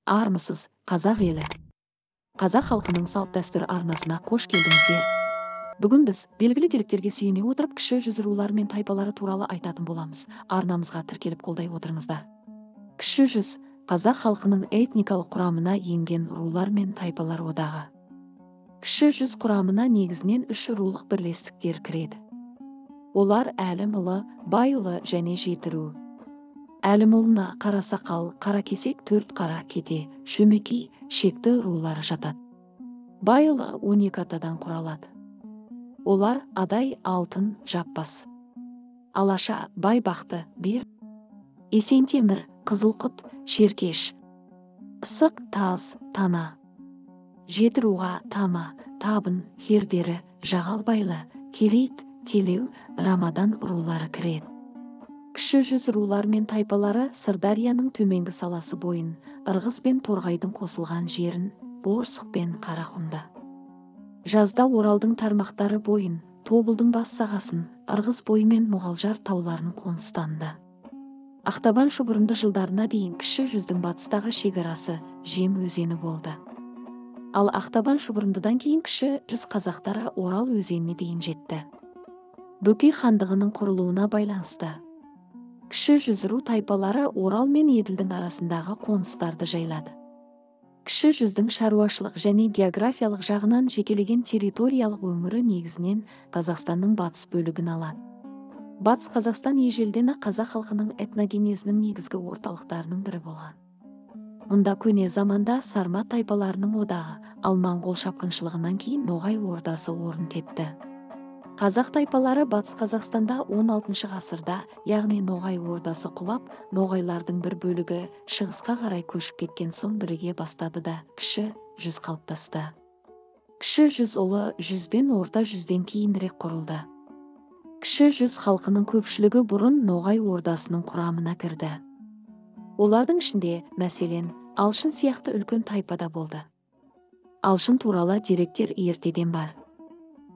Армысыз, қазақ елі. Қазақ халқының салт-дәстүр арнасына қош келдіңіздер. Бүгін біз белгілі деректерге сүйене отырып кіші жүз рулары мен тайпалары туралы айтатын боламыз. Арнамызға тіркеліп қолдай отырыңыздар. Кіші жүз қазақ халқының этникалық құрамына енген рулар мен тайпалар одағы. Кіші жүз құрамына негізінен үш рулық бірлестіктер кіреді. Олар Әлімұлы, Байұлы және Жетіру. Әлімұлына Қарасақал, Қаракесек, Төртқара, Кете, Шөмекей, Шекті рулары жатады. Байұлы 12 атадан құралады. Олар Адай, Алтын, Жаппас, Алаша, Байбақты, Бер, Есентемір, Қызылқұт, Шеркеш, Ысық, Таз, Тана. Жетіруға Тама, Табын, Хердері, Жағалбайлы, Керейт, Телеу, Рамадан рулары кіреді. Кіші жүз рулар мен тайпалары Сырдарияның төменгі саласы бойын, Ырғыз бен Торғайдың қосылған жерін, Борсық пен Қарақұмды. Жазда Оралдың тармақтары бойын, Тобылдың бас сағасын, Ырғыз бойы мен Мұғалжар тауларын қоныстанды. Ақтабан шұбырынды жылдарына дейін кіші жүздің батыстағы шекарасы Жем өзені болды. Ал Ақтабан шұбырындыдан кейін кіші жүз қазақтары Орал өзеніне дейін жетті. Бөкей хандығының құрылуына байланысты кіші жүз ру тайпалары Орал мен Еділдің арасындағы қоныстарды жайлады. Кіші жүздің шаруашылық және географиялық жағынан жекелеген территориялық өңірі негізінен Қазақстанның батыс бөлігін алады. Батыс Қазақстан ежелден қазақ халқының этногенезінің негізгі орталықтарының бірі болған. Мұнда көне заманда Сармат тайпаларының одағы, ал моңғол шапқыншылығынан кейін Ноғай ордасы орын тепті. Қазақ тайпалары Батыс Қазақстанда 16 ғасырда, яғни Ноғай ордасы құлап, ноғайлардың бір бөлігі шығысқа қарай көшіп кеткен соң біріге бастады да кіші жүз қалыптасты. Кіші жүз ұлы жүз бен орта жүзден кейінірек құрылды. Кіші жүз халқының көпшілігі бұрын Ноғай ордасының құрамына кірді. Олардың ішінде, мәселен, Алшын сияқты үлкен тайпада болды. Алшын туралы деректер ертеден бар.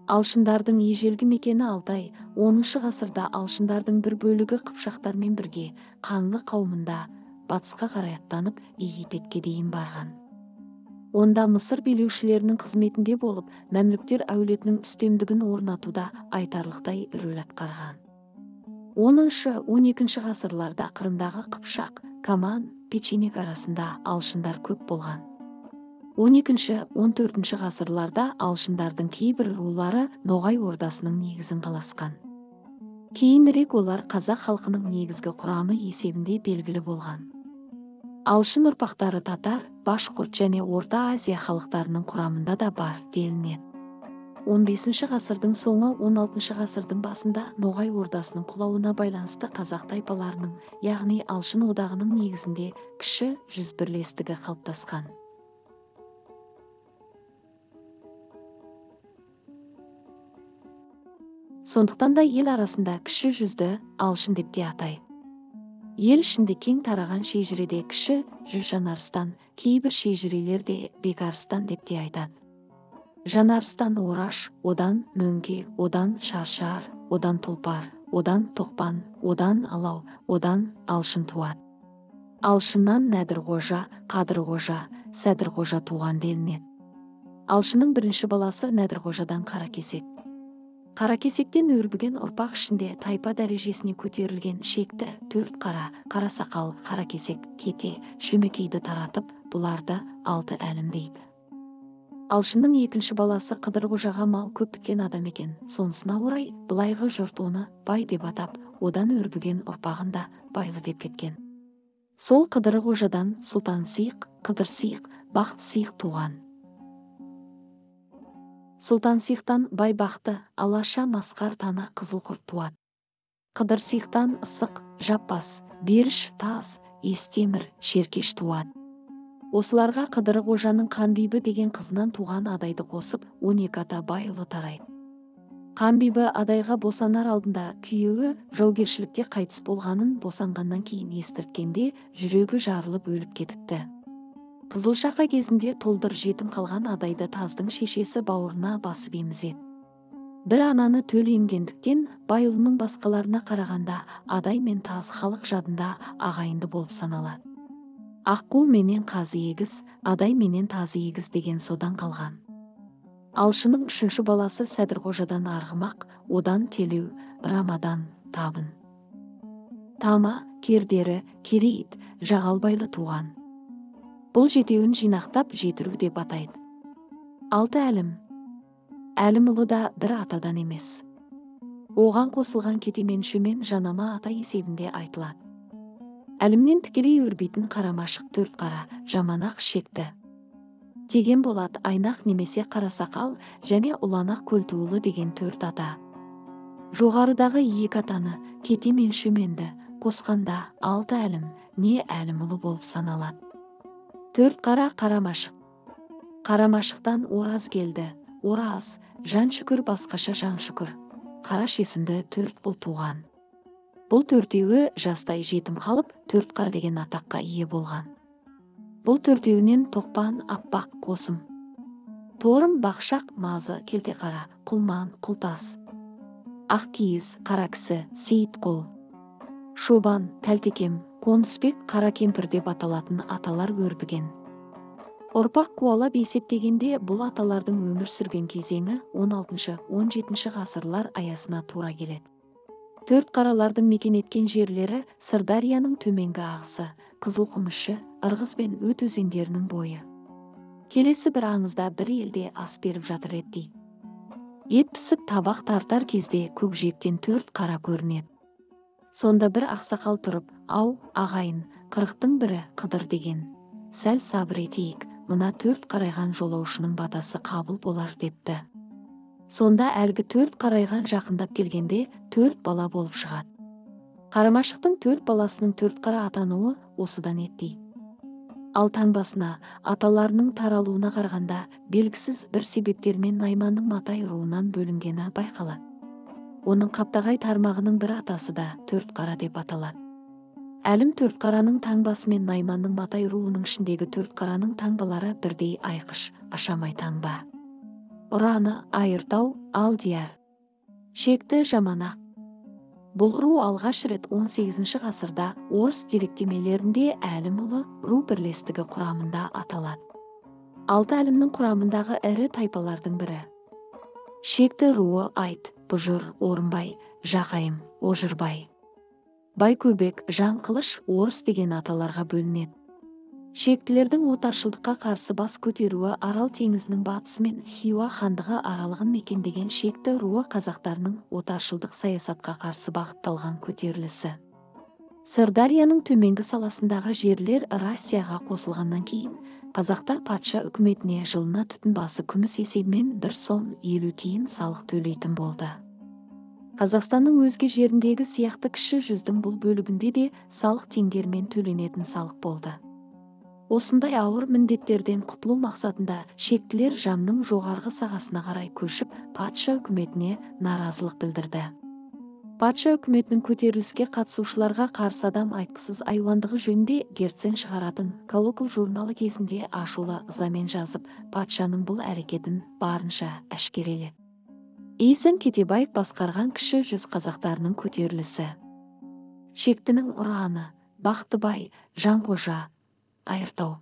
Алшындардың ежелгі мекені Алтай, 10 ғасырда алшындардың бір бөлігі қыпшақтармен бірге Қаңлы қауымында батысқа қарай аттанып Египетке дейін барған. Онда Мысыр билеушілерінің қызметінде болып, мәмлүктер әулетінің үстемдігін орнатуда айтарлықтай рөл атқарған. 10-12 ғасырларда Қырымдағы Қыпшақ, Каман, Печенек арасында алшындар көп болған. 12-14 ғасырларда алшындардың кейбір рулары Ноғай ордасының негізін қаласқан. Кейінірек олар қазақ халқының негізгі құрамы есебінде белгілі болған. Алшын ұрпақтары татар, башқұрт және Орта Азия халықтарының құрамында да бар делінеді. 15 ғасырдың соңы 16 ғасырдың басында Ноғай ордасының құлауына байланысты қазақ тайпаларының, яғни Алшын одағының негізінде кіші жүз бірлестігі қалыптасқан. Сондықтан да ел арасында кіші жүзді Алшын деп те атайды. Ел ішінде кең тараған шежіреде кіші жүз Жанарыстан, кейбір шежірелерде Бекарыстан деп те айтады. Жанарыстан Ораш, одан Мөңке, одан Шаршар, одан Тұлпар, одан Тоқпан, одан Алау, одан Алшын туады. Алшыннан Нәдірғожа, Қадырғожа, Сәдірғожа туған делінеді. Алшынның бірінші баласы Нәдірғожадан Қаракесек. Қаракесектен өрбіген ұрпақ ішінде тайпа дәрежесіне көтерілген Шекті, Төртқара, Қарасақал, Қаракесек, Кете, Шөмекейді таратып, бұларды 6 әлім дейді. Алшынның екінші баласы Қыдырғожаға мал көп біткен адам екен. Сонысына орай былайғы жұрт оны бай деп атап, одан өрбіген ұрпағында Байлы деп кеткен. Сол Қыдырғожадан Сұлтансиық, Қыдырсиық, Бақтысиық туған. Сұлтансиықтан Байбақты, Алаша, Масқар, Тана, Қызылқұрт туады. Қыдырсиықтан Ысық, Жаппас, Беріш, Таз, Естемір, Шеркеш туады. Осыларға Қыдырғожаның Қанбибі деген қызынан туған Адайды қосып 12 ата Байұлы тарайды. Қанбибі Адайға босанар алдында күйеуі жаугершілікте қайтыс болғанын босанғаннан кейін естірткенде жүрегі жарылып өліп кетіпті. Қызылшақа кезінде толдыр жетім қалған Адайды Таздың шешесі бауырына басып емізеді. Бір ананы төл емгендіктен Байұлының басқаларына қарағанда Адай мен Таз халық жадында ағайынды болып саналады. Аққу менен қазы егіз, адай менен тазы егіз деген содан қалған. Алшының үшінші баласы Сәдірқожадан арғымақ, одан Телеу, Рамадан Табын. Тама, Кердері, Керейіт, Жағалбайлы туған. Бұл жетеуін жинақтап жетіру деп атайды. Алты әлім. Әлім ұлы да бір атадан емес. Оған қосылған кетемен шөмен жанама ата есебінде айтылады. Әлімнен тікелей өрбейтін қарамашық төрт қара, жаманақ шекті. Теген болат айнақ немесе қарасақал және ұланақ көлтуылы деген төрт ата. Жоғарыдағы екі атаны, кете мен шөменді қосқанда алты әлім не әлім ұлы болып саналады. Төрт қара қарамашық. Қарамашықтан ораз келді. Ораз, жан шүкір басқаша жан шүкір. Қараш есімді төрт ұл туған. Бұл төртеуі жастай жетім қалып, төрт қар деген атаққа ие болған. Бұл төртеуінен Тоқпан, Аппақ, Қосым. Торым, Бақшақ, Мазы, Келтеқара, Құлман, Құлтас. Ақкиіз, Қаракісі, Сейітқұл. Шобан, Тәлтекем, Қонысбек, Қара кемпір деп аталатын аталар өрбіген. Ұрпақ қуалап есептегенде бұл аталардың өмір сүрген кезеңі 16-17 ғасырлар аясына тура келеді. Төрт қаралардың мекен еткен жерлері Сырдарияның төменгі ағысы, Қызылқұмышы, Ырғыз бен Өт өзендерінің бойы. Келесі бір аңызда бір елде ас беріп жатыр еді дейді. Ет пісіп табақ тартар кезде көкжиектен төрт қара көрінеді. Сонда бір ақсақал тұрып, ау, ағайын, қырықтың бірі Қыдыр деген. Сәл сабыр етейік, мына төрт қарайған жолаушының батасы қабыл болар депті. Сонда әлгі төрт қарайған жақындап келгенде төрт бала болып шығады. Қарамашықтың төрт баласының төрт қара атануы осыдан еді. Ал таңбасына, аталарының таралуына қарағанда белгісіз бір себептермен Найманның Матай руынан бөлінгені байқалады. Оның Қаптағай тармағының бір атасы да төрт қара деп аталады. Әлім төрт қараның таңбасы мен Найманның Матай руының ішіндегі төрт қараның таңбалары бірдей айқыш, ашамай таңба. Ұраны, Айыртау, Алдияр. Шекті, Жаманақ. Бұл ру алғаш рет 18 ғасырда орыс деректемелерінде әлім ұлы ру бірлестігі құрамында аталады. Алты әлімнің құрамындағы ірі тайпалардың бірі. Шекті руы Айт, Бұжыр, Орынбай, Жақайым, Ожырбай. Байкөбек, Жанқылыш, Орыс деген аталарға бөлінеді. Шектілердің отаршылдыққа қарсы бас көтеруі Арал теңізінің батысы мен Хиуа хандығы аралығын мекендеген шекті руы қазақтарының отаршылдық саясатқа қарсы бағытталған көтерілісі. Сырдарияның төменгі саласындағы жерлер Россияға қосылғаннан кейін қазақтар патша үкіметіне жылына түтін басы күміс есебімен 1 сом 50 тиын салық төлейтін болды. Қазақстанның өзге жеріндегі сияқты кіші жүздің бұл бөлігінде де салық теңгермен төленетін салық болды. Осындай ауыр міндеттерден құтылу мақсатында шектілер Жамның жоғарғы сағасына қарай көшіп, патша үкіметіне наразылық білдірді. Патша үкіметінің көтеріліске қатысушыларға қарсы адам айтқысыз айуандығы жөнінде Герцен шығаратын Колокол журналы кезінде ашулы ызамен жазып, патшаның бұл әрекетін барынша әшкереледі. Есен Кетебаев басқарған кіші жүз қазақтарының көтерілісі. Шектінің ұраны, Бақтыбай, Жанқожа, Айыртау.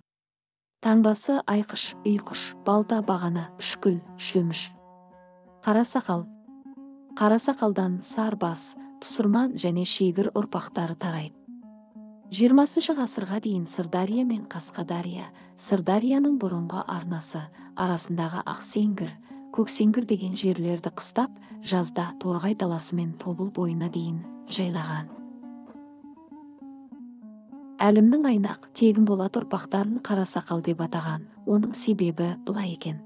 Таңбасы айқыш, ұйқыш, балта бағана, үшкіл, шөміш. Қарасақал. Қарасақалдан Сарбас, Пұсырман және Шегір ұрпақтары тарайды. 20 ғасырға дейін Сырдария мен Қасқадария, Сырдарияның бұрынғы арнасы арасындағы Ақсеңгір, Көксеңгір деген жерлерді қыстап, жазда Торғай даласы мен Тобыл бойына дейін жайлаған. Әлімнің Айнақ, Тегін болат ұрпақтарын Қарасақал деп атаған. Оның себебі былай екен.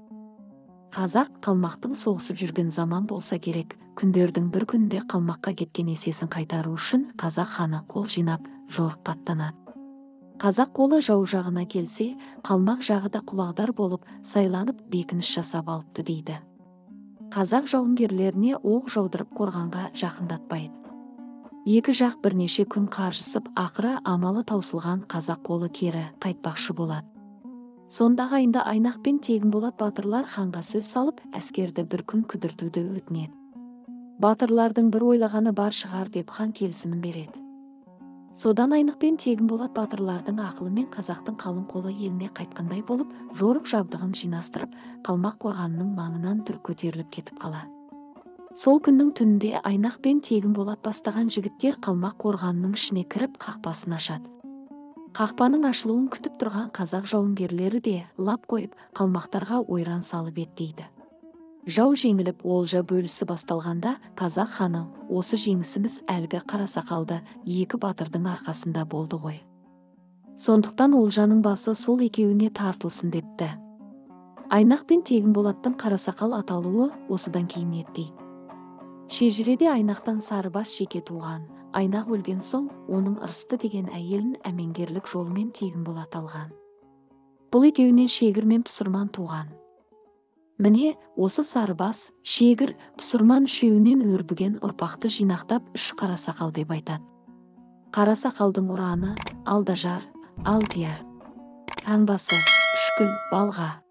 Қазақ қалмақтың соғысып жүрген заман болса керек, күндердің бір күнде қалмаққа кеткен есесін қайтару үшін қазақ ханы қол жинап жорыққа аттанады. Қазақ қолы жау жағына келсе, қалмақ жағы да құлағдар болып сайланып бекініс жасап алыпты дейді. Қазақ жауынгерлеріне оқ жаудырып қорғанға жақындатпайды. Екі жақ бірнеше күн қаржысып, ақыры амалы таусылған қазақ қолы кері қайтпақшы болады. Сондағы айында Айнақ пен Тегін болат батырлар ханға сөз салып, әскерді бір күн кідіртуді өтінеді. Батырлардың бір ойлағаны бар шығар деп хан келісімін береді. Содан Айнық пен Тегін Болат батырлардың ақылымен қазақтың қалың қолы еліне қайтқандай болып, жорық жабдығын жинастырып, Қалмақ қорғанының маңынан дүр көтеріліп кетіп қала. Сол күннің түнінде Айнақ пен Тегін Болат бастаған жігіттер Қалмақ қорғанының ішіне кіріп қақпасын ашады. Қақпаның ашылуын күтіп тұрған қазақ жауынгерлері де лап қойып, қалмақтарға ойран салып еттейді. Жау жеңіліп, олжа бөлісі басталғанда, қазақ ханы, осы жеңісіміз әлгі қарасақалды екі батырдың арқасында болды ғой. Сондықтан олжаның басы сол екеуіне тартылсын депті. Айнақ пен Тегін Болаттың қарасақал аталуы осыдан кейін еттейді. Шежіреде Айнақтан Сарыбас жеке туған. Айнақ өлген соң, оның Ырысты деген әйелін әмеңгерлік жолымен Тегін Болат алған. Бұл екеуінен Шегір мен Пұсырман туған. Міне, осы Сарыбас, Шегір, Пұсырман үшеуінен өрбіген ұрпақты жинақтап үш қарасақал деп айтады. Қарасақалдың ұраны Алдажар, Алдияр, Таңбасы, Үшкіл, Балға.